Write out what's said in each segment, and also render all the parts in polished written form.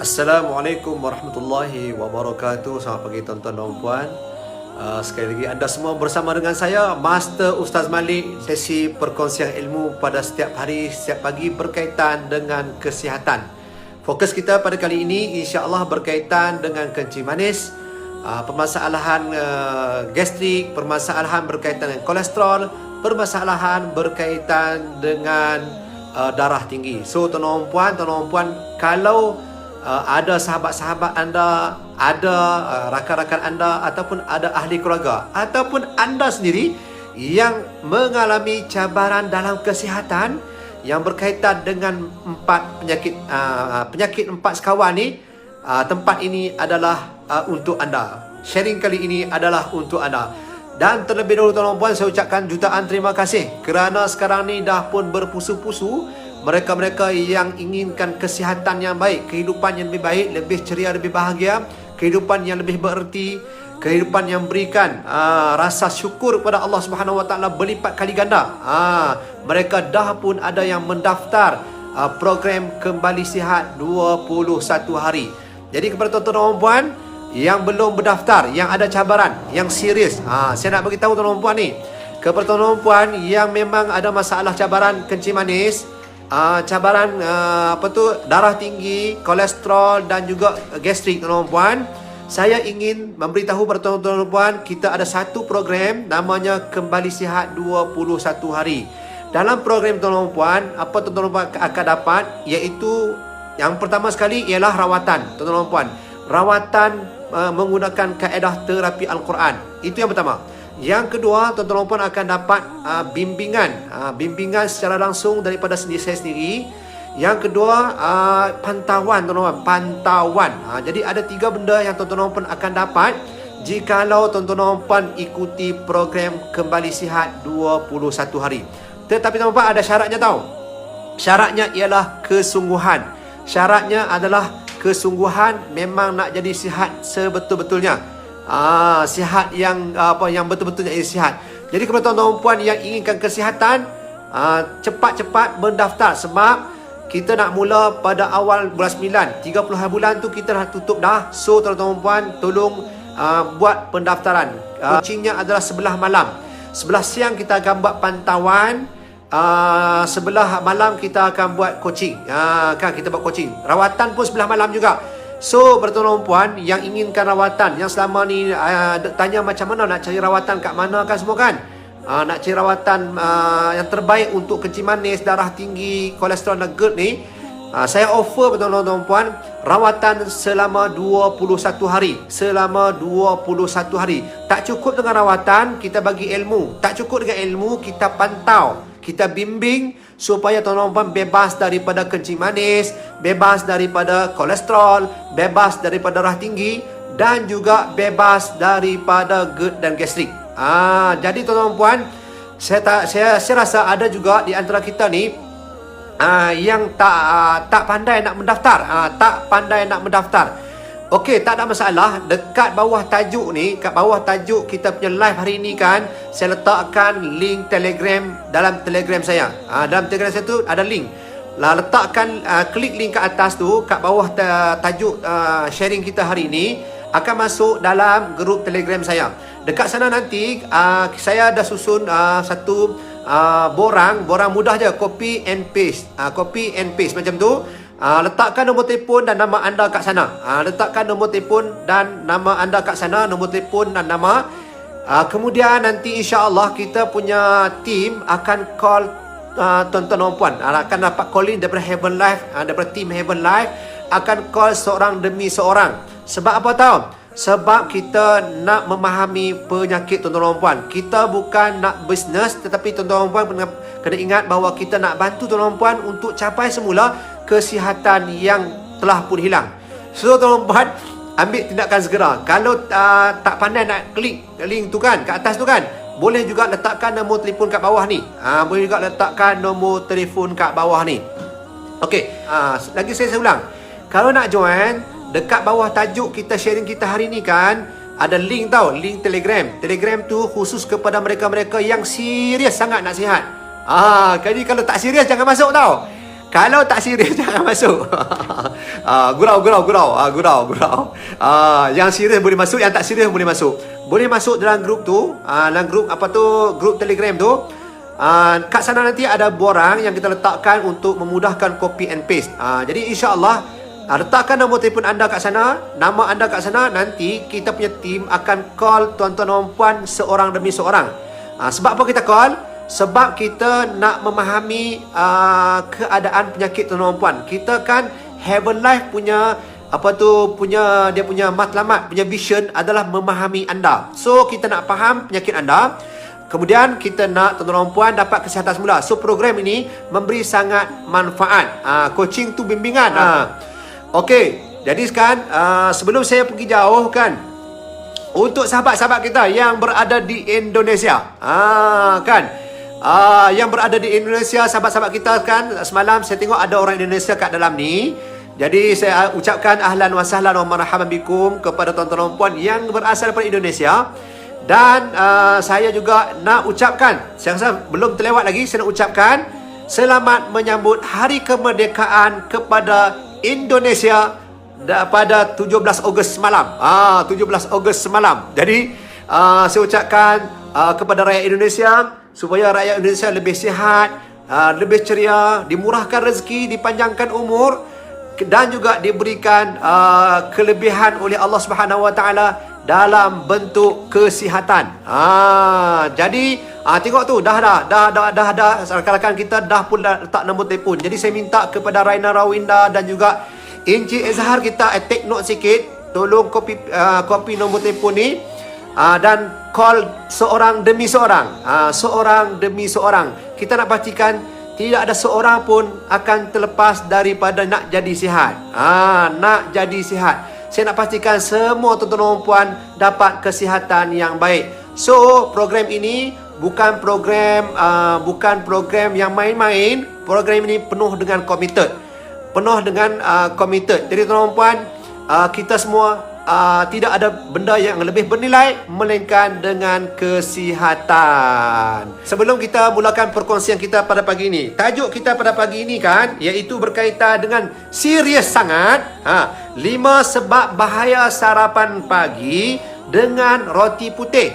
Assalamualaikum warahmatullahi wabarakatuh. Selamat pagi tuan-tuan dan puan. Sekali lagi anda semua bersama dengan saya, Master Ustaz Malik. Sesi perkongsian ilmu pada setiap hari, setiap pagi berkaitan dengan kesihatan. Fokus kita pada kali ini insya-Allah berkaitan dengan kencing manis, permasalahan gastrik, permasalahan berkaitan dengan kolesterol, permasalahan berkaitan dengan darah tinggi. So tuan-tuan dan puan, kalau ada sahabat-sahabat anda, ada rakan-rakan anda, ataupun ada ahli keluarga, ataupun anda sendiri yang mengalami cabaran dalam kesihatan yang berkaitan dengan penyakit empat sekawan ni, tempat ini adalah untuk anda. Sharing kali ini adalah untuk anda. Dan terlebih dahulu tuan-tuan dan puan, saya ucapkan jutaan terima kasih kerana sekarang ni dah pun berpusu-pusu mereka-mereka yang inginkan kesihatan yang baik, kehidupan yang lebih baik, lebih ceria, lebih bahagia, kehidupan yang lebih bererti, kehidupan yang berikan rasa syukur kepada Allah Subhanahu Wa Taala berlipat kali ganda. Mereka dah pun ada yang mendaftar program Kembali Sihat 21 hari. Jadi kepada tuan-tuan dan puan yang belum berdaftar, yang ada cabaran, yang serius, saya nak beritahu tuan-tuan dan puan ni, kepada tuan-tuan dan puan yang memang ada masalah cabaran kencing manis, cabaran darah tinggi, kolesterol dan juga gastrik tuan-tuan dan puan, saya ingin memberitahu kepada tuan-tuan dan puan, kita ada satu program namanya Kembali Sihat 21 hari. Dalam program tuan-tuan dan puan, apa tuan-tuan dan puan akan dapat, iaitu yang pertama sekali ialah rawatan tuan-tuan dan puan. Rawatan menggunakan kaedah terapi Al-Quran. Itu yang pertama. Yang kedua, tuan-tuan dan puan akan dapat bimbingan secara langsung daripada saya sendiri. Yang kedua, pantauan tuan-tuan, pantauan. Jadi ada 3 benda yang tuan-tuan dan puan akan dapat jikalau tuan-tuan dan puan ikuti program Kembali Sihat 21 hari. Tetapi tuan-tuan dan puan ada syaratnya tahu. Syaratnya ialah kesungguhan. Syaratnya adalah kesungguhan, memang nak jadi sihat sebetul-betulnya. Sihat yang yang betul-betulnya sihat. Jadi kepada tuan-tuan dan puan yang inginkan kesihatan, cepat-cepat mendaftar, sebab kita nak mula pada awal bulan 9. 30 hari bulan tu kita dah tutup dah. So tuan-tuan dan puan, tolong buat pendaftaran. Coachingnya adalah sebelah malam. Sebelah siang kita akan buat pantauan, sebelah malam kita akan buat coaching. Kan kita buat coaching. Rawatan pun sebelah malam juga. So, bertuan-tuan puan yang inginkan rawatan, yang selama ni tanya macam mana nak cari rawatan kat mana kan semua kan? Nak cari rawatan yang terbaik untuk kencing manis, darah tinggi, kolesterol dan GERD ni, saya offer bertuan-tuan puan rawatan selama 21 hari. Selama 21 hari. Tak cukup dengan rawatan, kita bagi ilmu. Tak cukup dengan ilmu, kita pantau, kita bimbing supaya tuan-tuan puan bebas daripada kencing manis, bebas daripada kolesterol, bebas daripada darah tinggi, dan juga bebas daripada GERD dan gastrik. Jadi tuan-tuan puan, saya rasa ada juga di antara kita ni yang tak pandai nak mendaftar. Okey, tak ada masalah. Dekat bawah tajuk ni, kat bawah tajuk kita punya live hari ni kan, saya letakkan link Telegram dalam Telegram saya. Dalam Telegram saya tu ada link. Letakkan klik link kat atas tu, kat bawah tajuk sharing kita hari ni, akan masuk dalam grup Telegram saya. Dekat sana nanti saya dah susun satu borang mudah je, copy and paste macam tu. Letakkan nombor telefon dan nama anda kat sana. Letakkan nombor telefon dan nama anda kat sana, nombor telefon dan nama. Kemudian nanti insya-Allah kita punya team akan call tuan-tuan dan puan. Akan dapat calling daripada Heaven Life, daripada team Heaven Life akan call seorang demi seorang. Sebab apa tahu? Sebab kita nak memahami penyakit tuan-tuan dan puan. Kita bukan nak bisnes, tetapi tuan-tuan dan puan kena ingat bahawa kita nak bantu tuan-tuan dan puan untuk capai semula kesihatan yang telah pun hilang. So tuan-tuan dan puan, ambil tindakan segera. Kalau tak pandai nak klik link tu kan, kat atas tu kan, boleh juga letakkan nombor telefon kat bawah ni. Boleh juga letakkan nombor telefon kat bawah ni. Okey, lagi saya ulang. Kalau nak join, dekat bawah tajuk kita sharing kita hari ni kan, ada link tau, link Telegram. Telegram tu khusus kepada mereka-mereka yang serius sangat nak sihat. Jadi kalau tak serius jangan masuk tau. Kalau tak serius jangan masuk. Gurau. Yang serius boleh masuk, yang tak serius boleh masuk. Boleh masuk dalam grup tu, dalam grup grup Telegram tu. Kat sana nanti ada borang yang kita letakkan untuk memudahkan copy and paste. Jadi insya-Allah letakkan nombor telefon anda kat sana, nama anda kat sana, nanti kita punya team akan call tuan-tuan dan puan seorang demi seorang. Sebab apa kita call? Sebab kita nak memahami keadaan penyakit tuan-tuan dan puan. Kita kan Heaven Life punya dia punya matlamat, punya vision adalah memahami anda. So kita nak faham penyakit anda. Kemudian kita nak tuan-tuan dan puan dapat kesihatan semula. So program ini memberi sangat manfaat. Coaching tu bimbingan. Okey, jadi sekarang sebelum saya pergi jauh kan, untuk sahabat-sahabat kita yang berada di Indonesia, yang berada di Indonesia, sahabat-sahabat kita kan, semalam saya tengok ada orang Indonesia kat dalam ni. Jadi saya ucapkan ahlan wa sahlan wa marhaban bikum kepada tuan-tuan dan puan yang berasal daripada Indonesia. Dan saya juga nak ucapkan, saya rasa belum terlewat lagi, saya nak ucapkan selamat menyambut Hari Kemerdekaan kepada Indonesia pada 17 Ogos semalam. 17 Ogos semalam. Jadi saya ucapkan kepada rakyat Indonesia supaya rakyat Indonesia lebih sihat, lebih ceria, dimurahkan rezeki, dipanjangkan umur dan juga diberikan kelebihan oleh Allah Subhanahu Wa Taala dalam bentuk kesihatan. Jadi tengok tu dah rakan-rakan kita dah pun letak nombor telefon. Jadi saya minta kepada Raina Rawinda dan juga Encik Ezhar, kita take note sikit, tolong copy nombor telefon ni dan call seorang demi seorang. Seorang demi seorang. Kita nak pastikan tidak ada seorang pun akan terlepas daripada nak jadi sihat. Nak jadi sihat. Saya nak pastikan semua tuan-tuan dan puan dapat kesihatan yang baik. So, program ini bukan program yang main-main. Program ini penuh dengan committed. Jadi tuan-tuan dan puan, kita semua tidak ada benda yang lebih bernilai melainkan dengan kesihatan. Sebelum kita mulakan perkongsian kita pada pagi ini, tajuk kita pada pagi ini kan, iaitu berkaitan dengan serius sangat. 5 sebab bahaya sarapan pagi dengan roti putih.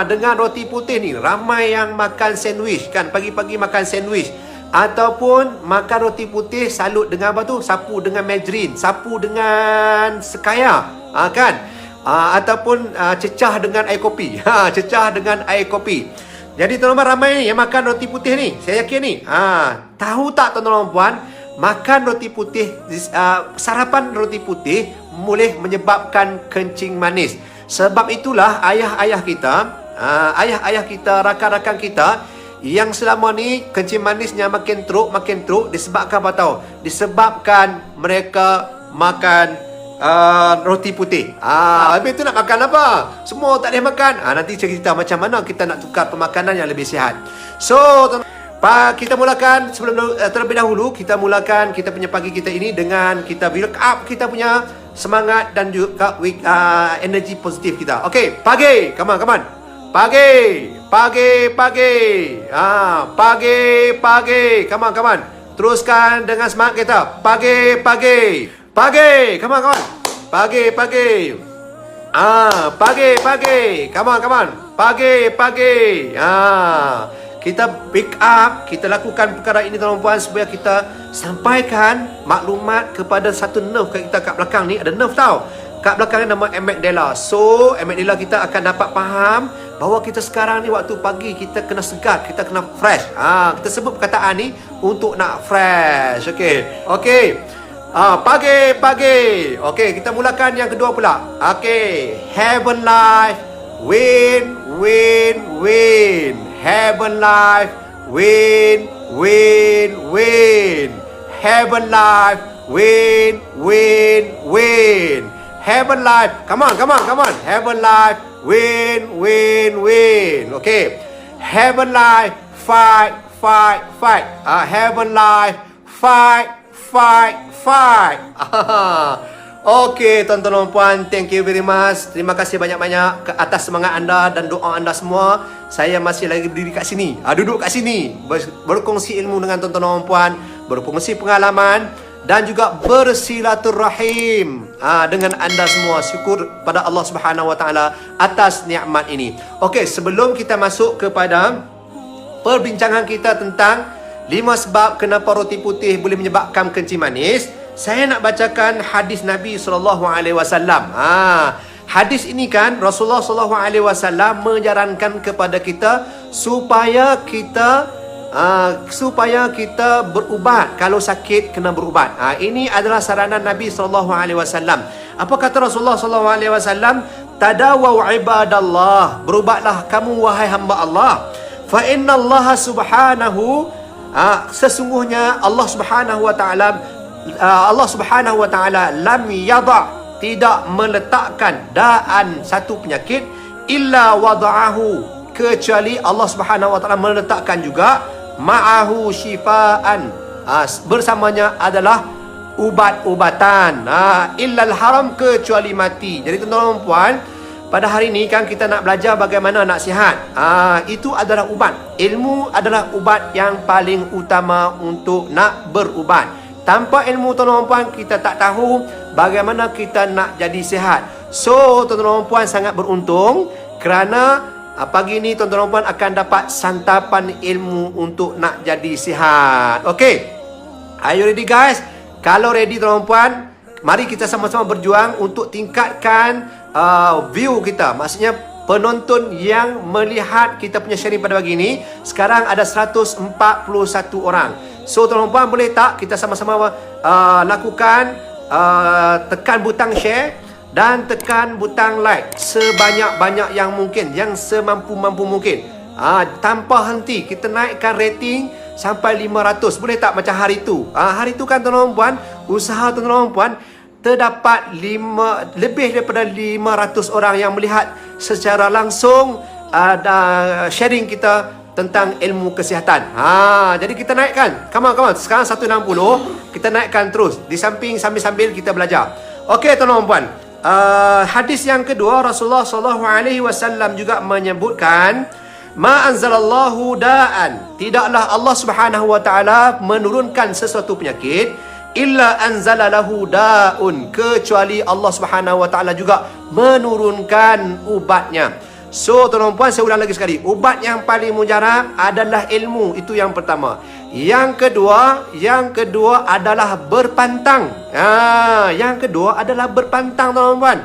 Dengan roti putih ni, ramai yang makan sandwich kan, pagi-pagi makan sandwich. Ataupun makan roti putih salut dengan apa tu? Sapu dengan margarine, sapu dengan sekaya. Kan? Ataupun cecah dengan air kopi. Cecah dengan air kopi. Jadi tuan-tuan ramai ni yang makan roti putih ni, saya yakin ni. Tahu tak tuan-tuan puan, makan roti putih, sarapan roti putih boleh menyebabkan kencing manis. Sebab itulah ayah-ayah kita, rakan-rakan kita yang selama ni kencing manisnya makin teruk disebabkan apa tahu? Disebabkan mereka makan roti putih. Habis tu nak makan apa? Semua tak boleh makan. Nanti cerita macam mana kita nak tukar pemakanan yang lebih sihat. So, kita mulakan terlebih dahulu kita mulakan kita punya pagi kita ini dengan kita build up kita punya semangat dan juga energi positif kita. Okey, pagi. Come on. Pagi. Come on. Teruskan dengan semangat kita. Pagi. Come on. Pagi. Pagi. Come on. Pagi. Kita pick up, kita lakukan perkara ini tuan-tuan supaya kita sampaikan maklumat kepada satu nerve kita kat belakang ni. Ada nerve tau. Kat belakang ni nama amygdala. So, amygdala kita akan dapat faham bahawa kita sekarang ni waktu pagi kita kena segar, kita kena fresh. Kita sebut perkataan ni untuk nak fresh. Okey. Pagi. Okey, kita mulakan yang kedua pula. Okey, Heaven Life win. Heaven Life win. Heaven Life win. Heaven Life, come on. Heaven Life win. Okay, Heaven Life fight. Heaven Life fight. Okey, tuan-tuan dan puan, thank you very much. Terima kasih banyak-banyak ke atas semangat anda dan doa anda semua. saya masih lagi berdiri kat sini, duduk kat sini, berkongsi ilmu dengan tuan-tuan dan puan, berkongsi pengalaman dan juga bersilaturahim dengan anda semua. Syukur pada Allah Subhanahu Wa Taala atas nikmat ini. Okey, sebelum kita masuk kepada perbincangan kita tentang 5 sebab kenapa roti putih boleh menyebabkan kencing manis, saya nak bacakan hadis Nabi SAW. Hadis ini kan Rasulullah SAW menyarankan kepada kita supaya kita berubat. Kalau sakit kena berubat. Ini adalah saranan Nabi SAW. Apa kata Rasulullah SAW? Tadawau ibadallah, berubatlah kamu wahai hamba Allah. Fa inna Allah subhanahu, sesungguhnya Allah Subhanahu Wa Taala lam yada', tidak meletakkan da'an satu penyakit illa wada'ahu, kecuali Allah Subhanahu Wa Taala meletakkan juga ma'ahu shifaan, bersamanya adalah ubat-ubatan, illal haram, kecuali mati. Jadi tuan-tuan dan puan, pada hari ini kan kita nak belajar bagaimana nak sihat. Itu adalah ubat. Ilmu adalah ubat yang paling utama untuk nak berubat. Tanpa ilmu tuan-tuan dan puan, kita tak tahu bagaimana kita nak jadi sihat. So tuan-tuan dan puan sangat beruntung kerana pagi ni tuan-tuan dan puan akan dapat santapan ilmu untuk nak jadi sihat. Okey, are you ready guys? Kalau ready tuan-tuan dan puan, mari kita sama-sama berjuang untuk tingkatkan view kita. Maksudnya penonton yang melihat kita punya sharing pada pagi ini. Sekarang ada 141 orang. So tuan-tuan dan puan, boleh tak kita sama-sama lakukan tekan butang share dan tekan butang like sebanyak-banyak yang mungkin, yang semampu-mampu mungkin. Tanpa henti kita naikkan rating sampai 500. Boleh tak macam hari tu? Hari tu kan tuan-tuan dan puan, usaha tuan-tuan dan puan, terdapat lebih daripada 500 orang yang melihat secara langsung sharing kita tentang ilmu kesihatan. Jadi kita naikkan. Come on. Sekarang 160, kita naikkan terus. Di samping sambil-sambil kita belajar. Okey tuan-tuan dan puan. Hadis yang kedua, Rasulullah SAW juga menyebutkan, ma anzalallahu da'an, tidaklah Allah Subhanahu Wa Taala menurunkan sesuatu penyakit illa anzalalahu da'un, kecuali Allah Subhanahu Wa Taala juga menurunkan ubatnya. So tuan-tuan puan, saya ulang lagi sekali, ubat yang paling mujarab adalah ilmu. Itu yang pertama. Yang kedua adalah berpantang. Yang kedua adalah berpantang tuan-tuan puan.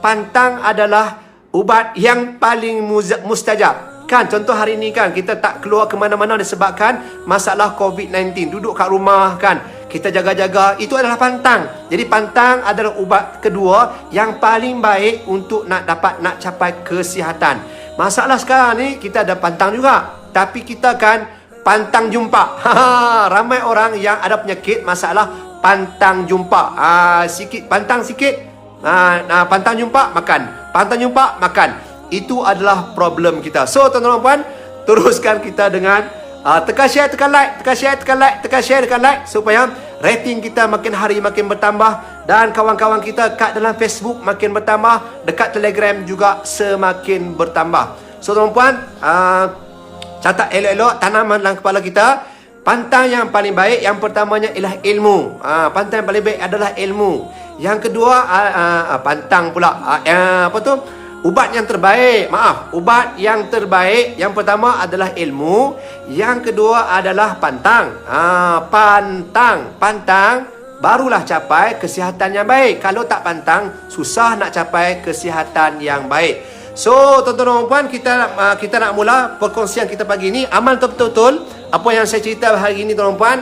Pantang adalah ubat yang paling mustajab. Kan contoh hari ni kan kita tak keluar ke mana-mana disebabkan masalah COVID-19, duduk kat rumah kan, kita jaga-jaga. Itu adalah pantang. Jadi pantang adalah ubat kedua yang paling baik untuk nak capai kesihatan. Masalah sekarang ni kita ada pantang juga, tapi kita kan pantang jumpa. Ramai orang yang ada penyakit masalah pantang jumpa. Pantang sikit, pantang jumpa makan, pantang jumpa makan. Itu adalah problem kita. So tuan-tuan dan puan, teruskan kita dengan tekan share, tekan like, tekan share, tekan like, tekan share, tekan like, supaya rating kita makin hari makin bertambah, dan kawan-kawan kita kat dalam Facebook makin bertambah, dekat Telegram juga semakin bertambah. So tuan-tuan dan puan, catat elok-elok, tanaman dalam kepala kita. Pantang yang paling baik, yang pertamanya ialah ilmu. Pantang yang paling baik adalah ilmu. Yang kedua, pantang pula, ubat yang terbaik, ubat yang terbaik yang pertama adalah ilmu, yang kedua adalah pantang. Pantang barulah capai kesihatan yang baik. Kalau tak pantang, susah nak capai kesihatan yang baik. So tuan-tuan dan puan, kita nak mula perkongsian kita pagi ni. Amal betul-betul apa yang saya cerita hari ini tuan-tuan dan puan.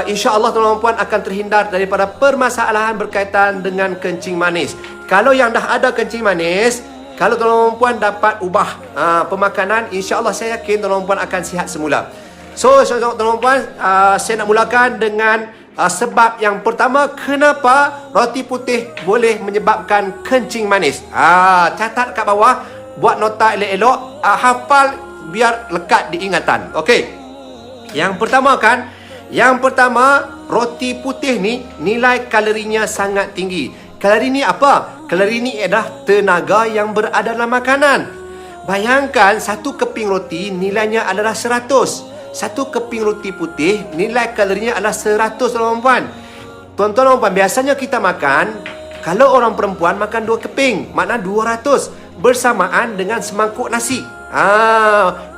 InsyaAllah tuan-tuan dan puan akan terhindar daripada permasalahan berkaitan dengan kencing manis. Kalau yang dah ada kencing manis, kalau tuan-tuan dan puan dapat ubah pemakanan, insyaAllah saya yakin tuan-tuan dan puan akan sihat semula. So tuan-tuan dan puan, saya nak mulakan dengan sebab yang pertama, kenapa roti putih boleh menyebabkan kencing manis. Catat kat bawah, buat nota elok-elok, hafal biar lekat diingatan. Okey. Yang pertama, roti putih ni nilai kalorinya sangat tinggi. Kalori ni apa? Kalori ni adalah tenaga yang berada dalam makanan. Bayangkan satu keping roti nilainya adalah 100. Satu keping roti putih nilai kalorinya adalah 100, tuan-tuan. Tuan-tuan dan puan, biasanya kita makan, kalau orang perempuan makan 2 keping, makna 200 bersamaan dengan semangkuk nasi.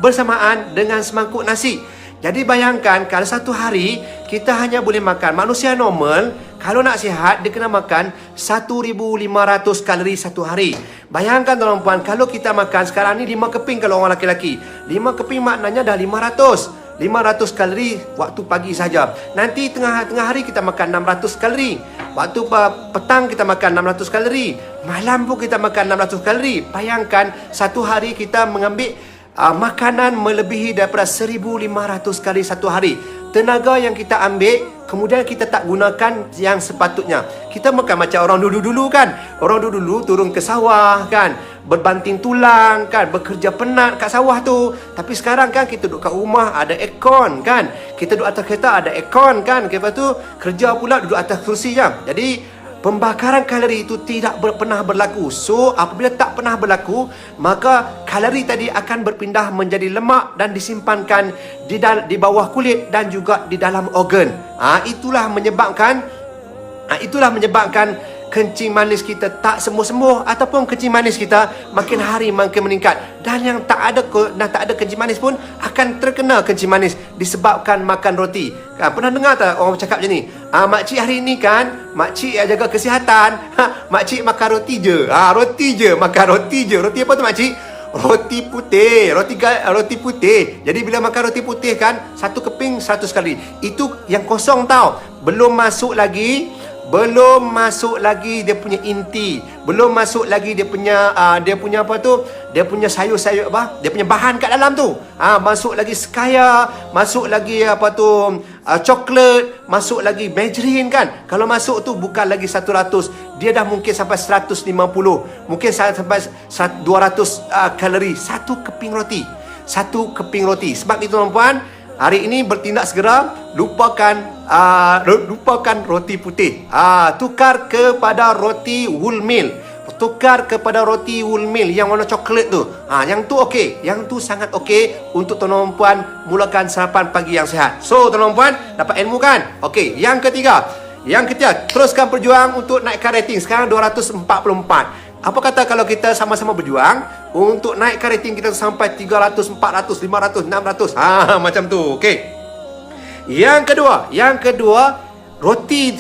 Bersamaan dengan semangkuk nasi. Jadi bayangkan kalau satu hari kita hanya boleh makan, manusia normal kalau nak sihat dia kena makan 1,500 kalori satu hari. Bayangkan tuan-tuan puan, kalau kita makan sekarang ni 5 keping kalau orang lelaki. 5 keping maknanya dah 500 kalori waktu pagi saja. Nanti tengah hari kita makan 600 kalori. Waktu petang kita makan 600 kalori. Malam pun kita makan 600 kalori. Bayangkan satu hari kita mengambil makanan melebihi daripada 1,500 kali satu hari. Tenaga yang kita ambil, kemudian kita tak gunakan yang sepatutnya. Kita makan macam orang dulu-dulu kan. Orang dulu-dulu turun ke sawah kan, berbanting tulang kan, bekerja penat kat sawah tu. Tapi sekarang kan kita duduk kat rumah, ada aircon kan. Kita duduk atas kereta, ada aircon kan. Lepas tu kerja pula duduk atas kursi jam. Jadi pembakaran kalori itu tidak pernah berlaku. So, apabila tak pernah berlaku, maka kalori tadi akan berpindah menjadi lemak dan disimpankan di bawah kulit dan juga di dalam organ. Itulah menyebabkan kencing manis kita tak sembuh-sembuh ataupun kencing manis kita makin hari makin meningkat. Dan yang tak ada kencing manis pun akan terkena kencing manis disebabkan makan roti. Pernah dengar tak orang cakap macam ni? Makcik hari ni kan, makcik jaga kesihatan. Makcik makan roti je. Makan roti je. Roti apa tu makcik? Roti putih. Roti putih. Jadi bila makan roti putih kan, satu keping 100 kali. Itu yang kosong tau. Belum masuk lagi dia punya inti, belum masuk lagi dia punya dia punya sayur-sayur dia punya bahan kat dalam tu. Masuk lagi skaya, masuk lagi coklat, masuk lagi margarine kan. Kalau masuk tu bukan lagi 100, dia dah mungkin sampai 150, mungkin sampai 200 kalori satu keping roti. Sebab itu tuan-puan, hari ini bertindak segera, lupakan roti putih. Tukar kepada roti wholemeal. Yang warna coklat tu. Yang tu okey. Yang tu sangat okey untuk tuan-tuan puan mulakan sarapan pagi yang sihat. So, tuan-tuan puan dapat ilmu kan? Okey, yang ketiga, teruskan berjuang untuk naikkan rating. Sekarang 244. Apa kata kalau kita sama-sama berjuang untuk naikkan rating kita sampai 300, 400, 500, 600. Macam tu. Okey. Yang kedua, roti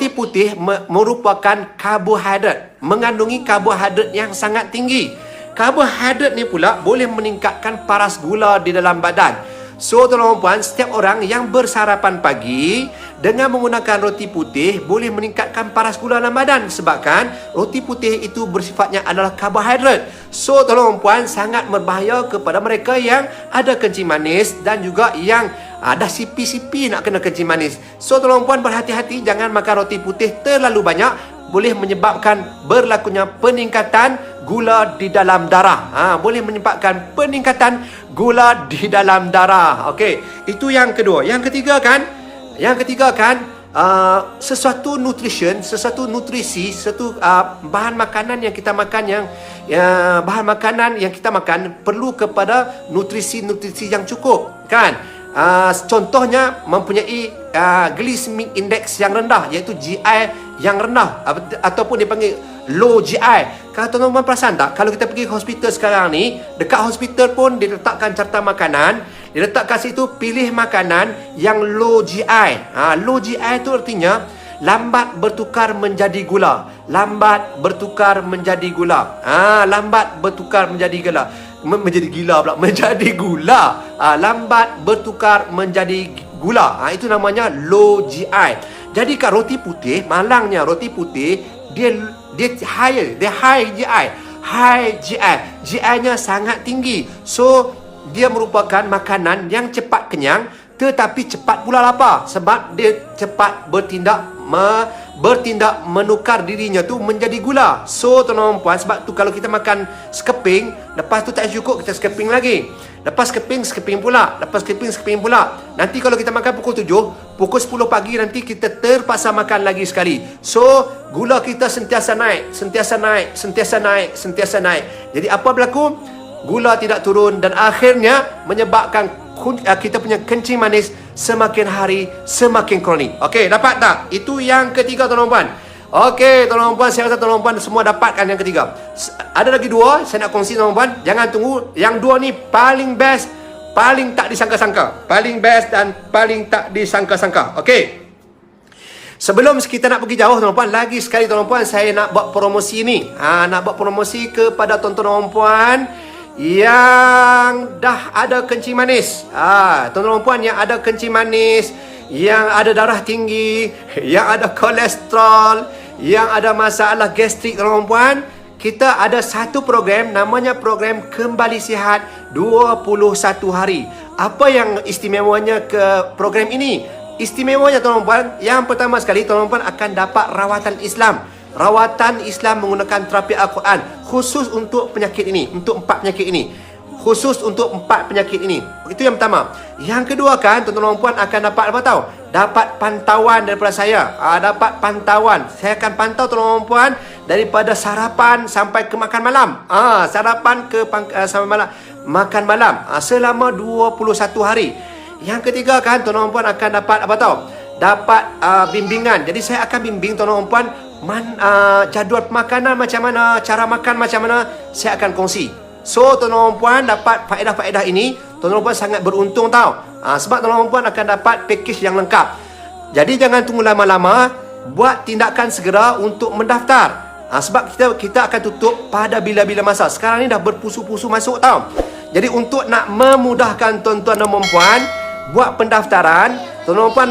putih merupakan karbohidrat, mengandungi karbohidrat yang sangat tinggi. Karbohidrat ni pula boleh meningkatkan paras gula di dalam badan. So, tuan-tuan puan, setiap orang yang bersarapan pagi dengan menggunakan roti putih boleh meningkatkan paras gula dalam badan, sebabkan roti putih itu bersifatnya adalah karbohidrat. So, tuan-tuan puan, sangat berbahaya kepada mereka yang ada kencing manis dan juga yang dah sipi-sipi nak kena kencing manis. So, tuan-tuan puan, berhati-hati jangan makan roti putih terlalu banyak, boleh menyebabkan berlakunya peningkatan gula di dalam darah. Boleh menyebabkan peningkatan gula di dalam darah. Okey, itu yang kedua. Yang ketiga kan sesuatu nutrisi, bahan makanan yang kita makan perlu kepada nutrisi yang cukup kan. Contohnya mempunyai glycemic index yang rendah, iaitu GI yang rendah ataupun dipanggil low GI. Kalau tuan-tuan perasan tak, kalau kita pergi ke hospital sekarang ni, dekat hospital pun diletakkan carta makanan, diletakkan situ pilih makanan yang low GI. Low GI tu artinya lambat bertukar menjadi gula. Lambat bertukar menjadi gula. Lambat bertukar menjadi gula. Lambat bertukar menjadi gula. Itu namanya low GI. Jadi kat roti putih, malangnya roti putih dia high GI. GI-nya sangat tinggi. So, dia merupakan makanan yang cepat kenyang tetapi cepat pula lapar, sebab dia cepat bertindak menukar dirinya tu menjadi gula. So, tuan-tuan puan, sebab tu kalau kita makan sekeping, lepas tu tak cukup, kita sekeping lagi. Lepas sekeping pula. Nanti kalau kita makan pukul 7, pukul 10 pagi nanti kita terpaksa makan lagi sekali. So, gula kita sentiasa naik. Jadi apa berlaku? gula tidak turun dan akhirnya menyebabkan kita punya kencing manis semakin hari semakin kronik. Okey, dapat tak? Itu yang ketiga tuan-tuan puan. Okey, tuan-tuan puan, saya rasa tuan-tuan puan semua dapatkan yang ketiga. Ada lagi dua saya nak kongsi tuan-tuan puan. Jangan tunggu, yang dua ni paling best, paling tak disangka-sangka. Paling best dan paling tak disangka-sangka. Okey. Sebelum kita nak pergi jauh tuan-tuan puan, lagi sekali tuan-tuan puan, saya nak buat promosi ni. Nak buat promosi kepada tuan-tuan puan yang dah ada kencing manis. Tuan-tuan puan yang ada kencing manis, yang ada darah tinggi, yang ada kolesterol, yang ada masalah gastrik tuan-tuan puan, kita ada satu program namanya program Kembali Sihat 21 hari. Apa yang istimewanya ke program ini? Istimewanya tuan-tuan puan, yang pertama sekali tuan-tuan puan akan dapat rawatan Islam. Rawatan Islam menggunakan terapi Al-Quran khusus untuk penyakit ini, untuk 4 penyakit ini. Khusus untuk 4 penyakit ini. Itu yang pertama. Yang kedua kan, tuan-tuan puan akan dapat apa tahu? Dapat pantauan daripada saya. Dapat pantauan. Saya akan pantau tuan-tuan puan daripada sarapan sampai ke makan malam. Sarapan ke sampai malam, makan malam selama 21 hari. Yang ketiga kan, tuan-tuan puan akan dapat apa tahu? Dapat bimbingan. Jadi saya akan bimbing tuan-tuan puan jadual makanan macam mana, cara makan macam mana, saya akan kongsi. So tuan-tuan puan dapat faedah-faedah ini, tuan-tuan puan sangat beruntung tau. Sebab tuan-tuan puan akan dapat package yang lengkap. Jadi jangan tunggu lama-lama, buat tindakan segera untuk mendaftar. Sebab kita akan tutup pada bila-bila masa. Sekarang ni dah berpusu-pusu masuk tau. Jadi untuk nak memudahkan tuan-tuan dan puan buat pendaftaran, tuan-tuan puan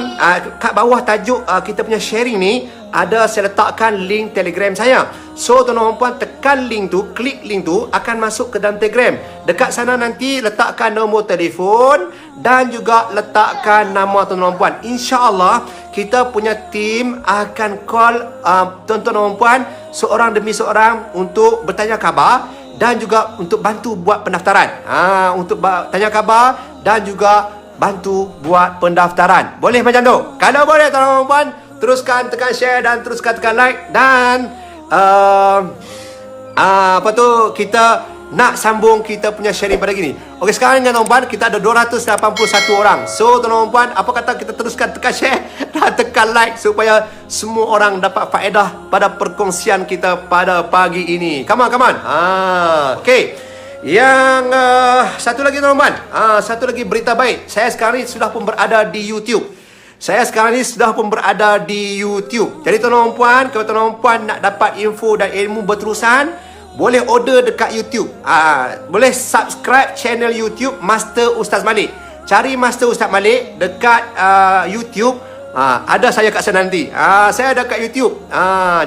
kat bawah tajuk kita punya sharing ni ada saya letakkan link Telegram saya. So tuan-tuan puan tekan link tu, klik link tu, akan masuk ke dalam Telegram. Dekat sana nanti letakkan nombor telefon dan juga letakkan nama tuan-tuan puan. InsyaAllah kita punya tim akan call tuan-tuan dan puan seorang demi seorang untuk bertanya khabar dan juga untuk bantu buat pendaftaran. Untuk tanya khabar dan juga bantu buat pendaftaran. Boleh macam tu? Kalau boleh tuan-tuan puan, teruskan tekan share dan teruskan tekan like dan kita nak sambung kita punya sharing pada gini. Okey, sekarang dengan tuan-tuan kita ada 281 orang. So tuan-tuan apa kata kita teruskan tekan share dan tekan like supaya semua orang dapat faedah pada perkongsian kita pada pagi ini. Come on. Okey. Yang satu lagi tuan-tuan, satu lagi berita baik. Saya sekarang ni sudah pun berada di YouTube. Jadi tuan-tuan puan, kalau tuan-tuan puan nak dapat info dan ilmu berterusan, boleh order dekat YouTube. Boleh subscribe channel YouTube Master Ustaz Malik. Cari Master Ustaz Malik dekat YouTube. Ada saya kat sana nanti. Saya ada kat YouTube.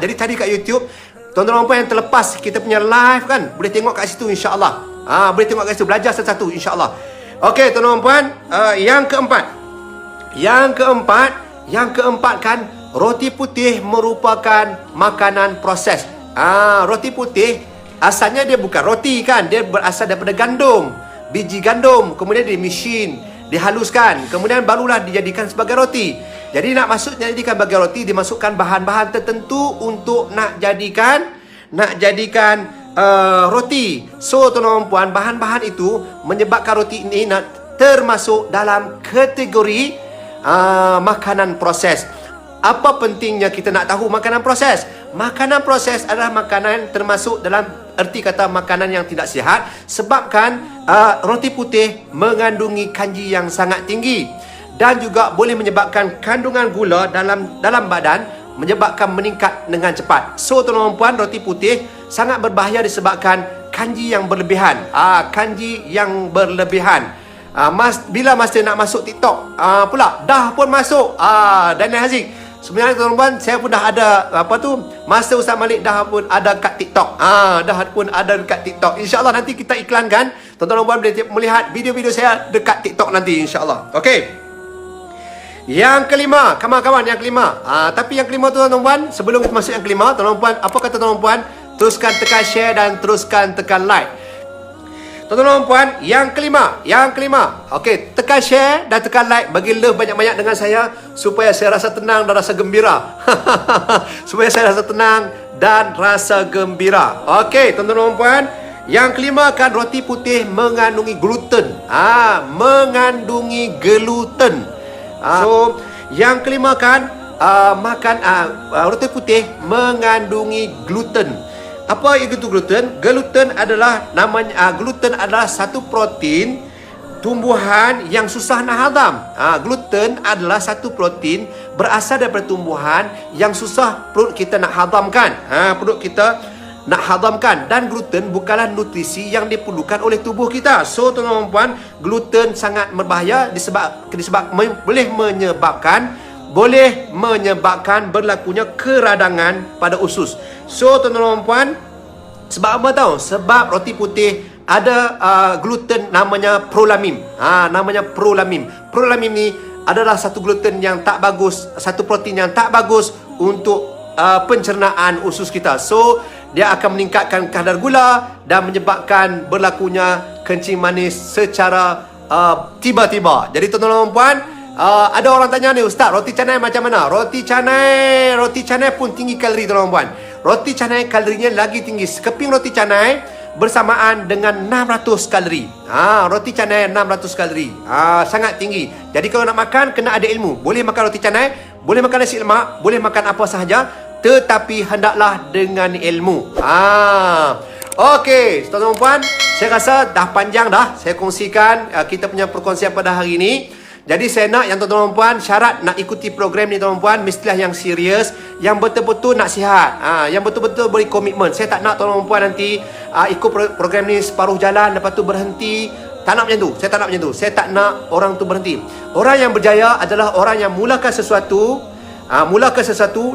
Jadi cari kat YouTube. Tuan-tuan puan yang terlepas kita punya live kan, boleh tengok kat situ insya-Allah. Boleh tengok kat situ, belajar satu-satu insya-Allah. Okey tuan-tuan puan, yang keempat kan, roti putih merupakan makanan proses. Roti putih asalnya dia bukan roti kan, dia berasal daripada gandum, biji gandum, kemudian di mesin, dihaluskan, kemudian barulah dijadikan sebagai roti. Jadi nak jadikan sebagai roti, dimasukkan bahan-bahan tertentu untuk nak jadikan roti. So tuan-tuan puan, bahan-bahan itu menyebabkan roti ini termasuk dalam kategori makanan proses. Apa pentingnya kita nak tahu makanan proses? Makanan proses adalah makanan termasuk dalam erti kata makanan yang tidak sihat, sebabkan roti putih mengandungi kanji yang sangat tinggi dan juga boleh menyebabkan kandungan gula dalam badan menyebabkan meningkat dengan cepat. So tuan-tuan puan, roti putih sangat berbahaya disebabkan kanji yang berlebihan. Bila masa nak masuk TikTok pula dah pun masuk Daniel Haziq. Sebenarnya tuan-tuan, saya pun dah ada Master Ustaz Malik dah pun ada kat TikTok. Dah pun ada dekat TikTok. InsyaAllah nanti kita iklankan. Tuan-tuan boleh melihat video-video saya dekat TikTok nanti insyaAllah. Okey. Yang kelima, kawan-kawan, yang kelima. Tapi yang kelima tuan-tuan, sebelum kita masuk yang kelima, tuan-tuan, apa kata tuan-tuan? Teruskan tekan share dan teruskan tekan like. Tuan-tuan puan, yang kelima. Okey, tekan share dan tekan like, bagi love banyak-banyak dengan saya supaya saya rasa tenang dan rasa gembira. Supaya saya rasa tenang dan rasa gembira. Okey, tuan-tuan puan, Yang kelima kan roti putih mengandungi gluten. Mengandungi gluten. So yang kelima kan makan roti putih mengandungi gluten. Apa itu gluten? Gluten adalah gluten adalah satu protein tumbuhan yang susah nak hadam. Gluten adalah satu protein berasal daripada tumbuhan yang susah perut kita nak hadamkan. Perut kita nak hadamkan, dan gluten bukanlah nutrisi yang diperlukan oleh tubuh kita. So tuan-tuan dan puan, gluten sangat berbahaya boleh menyebabkan berlakunya keradangan pada usus. So tuan-tuan dan puan, sebab apa tahu? Sebab roti putih ada gluten namanya prolamim. Namanya prolamim. Prolamim ni adalah satu gluten yang tak bagus, satu protein yang tak bagus untuk pencernaan usus kita. So dia akan meningkatkan kadar gula dan menyebabkan berlakunya kencing manis secara tiba-tiba. Jadi tuan-tuan dan puan, ada orang tanya ni, Ustaz, roti canai macam mana? Roti canai pun tinggi kalori tuan-tuan dan puan. Roti canai kalorinya lagi tinggi. Sekeping roti canai bersamaan dengan 600 kalori. Roti canai 600 kalori. Sangat tinggi. Jadi kalau nak makan, kena ada ilmu. Boleh makan roti canai, boleh makan nasi lemak, boleh makan apa sahaja, tetapi hendaklah dengan ilmu. Okey, tuan-tuan dan puan, saya rasa dah panjang dah saya kongsikan kita punya perkongsian pada hari ini. Jadi saya nak yang tuan-tuan dan puan, syarat nak ikuti program ni tuan-tuan dan puan, mestilah yang serius, yang betul-betul nak sihat, yang betul-betul beri komitmen. Saya tak nak tuan-tuan dan puan nanti ikut program ni separuh jalan lepas tu berhenti. Tak nak macam tu. Saya tak nak macam tu. Saya tak nak orang tu berhenti. Orang yang berjaya adalah orang yang mulakan sesuatu,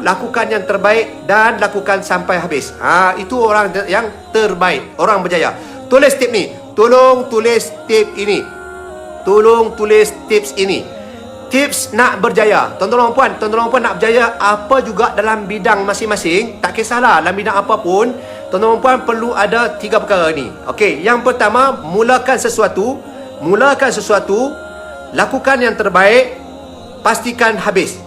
lakukan yang terbaik dan lakukan sampai habis. Itu orang yang terbaik, orang berjaya. Tulis tip ni. Tolong tulis tip ini. Tolong tulis tips ini. Tips nak berjaya. Tuan-tuan dan puan nak berjaya apa juga dalam bidang masing-masing, tak kisahlah dalam bidang apapun, tuan-tuan dan puan perlu ada 3 perkara ni. Okey, yang pertama, mulakan sesuatu, lakukan yang terbaik, pastikan habis.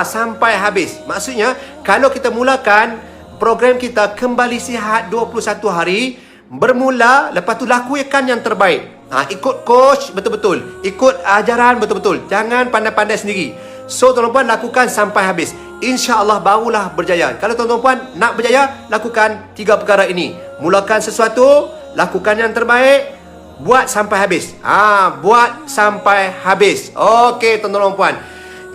Sampai habis. Maksudnya, kalau kita mulakan program kita Kembali Sihat 21 hari, bermula, lepas tu lakukan yang terbaik. Ikut coach betul-betul, ikut ajaran betul-betul, jangan pandai-pandai sendiri. So tuan-tuan puan, lakukan sampai habis, insya-Allah barulah berjaya. Kalau tuan-tuan puan nak berjaya, lakukan 3 perkara ini. Mulakan sesuatu, lakukan yang terbaik, buat sampai habis. Buat sampai habis. Okey tuan-tuan puan.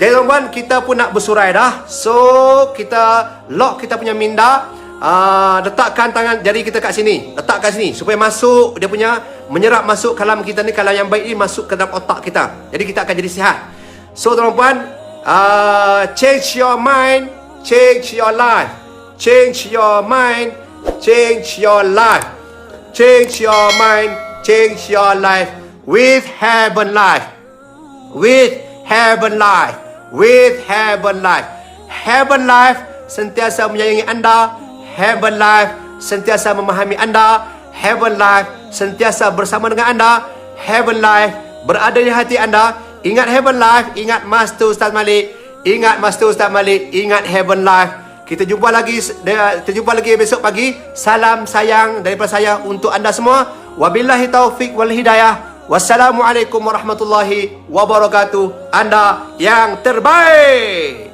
Jadi tuan-tuan, kita pun nak bersurai dah. So kita lock kita punya minda. Letakkan tangan jari kita kat sini, letak kat sini supaya masuk, dia punya menyerap masuk kalam kita ni, kalam yang baik ni masuk ke dalam otak kita. Jadi kita akan jadi sihat. So tuan-tuan, change your mind, change your life. Change your mind, change your life. Change your mind, change your life with Heaven Life. With Heaven Life. With Heaven Life. Heaven Life sentiasa menyayangi anda. Heaven Life sentiasa memahami anda. Heaven Life sentiasa bersama dengan anda. Heaven Life berada di hati anda. Ingat Heaven Life, ingat Master Ustaz Malik. Ingat Master Ustaz Malik, ingat Heaven Life. Kita jumpa lagi besok pagi. Salam sayang daripada saya untuk anda semua. Wabillahi taufik wal hidayah. Wassalamualaikum warahmatullahi wabarakatuh. Anda yang terbaik.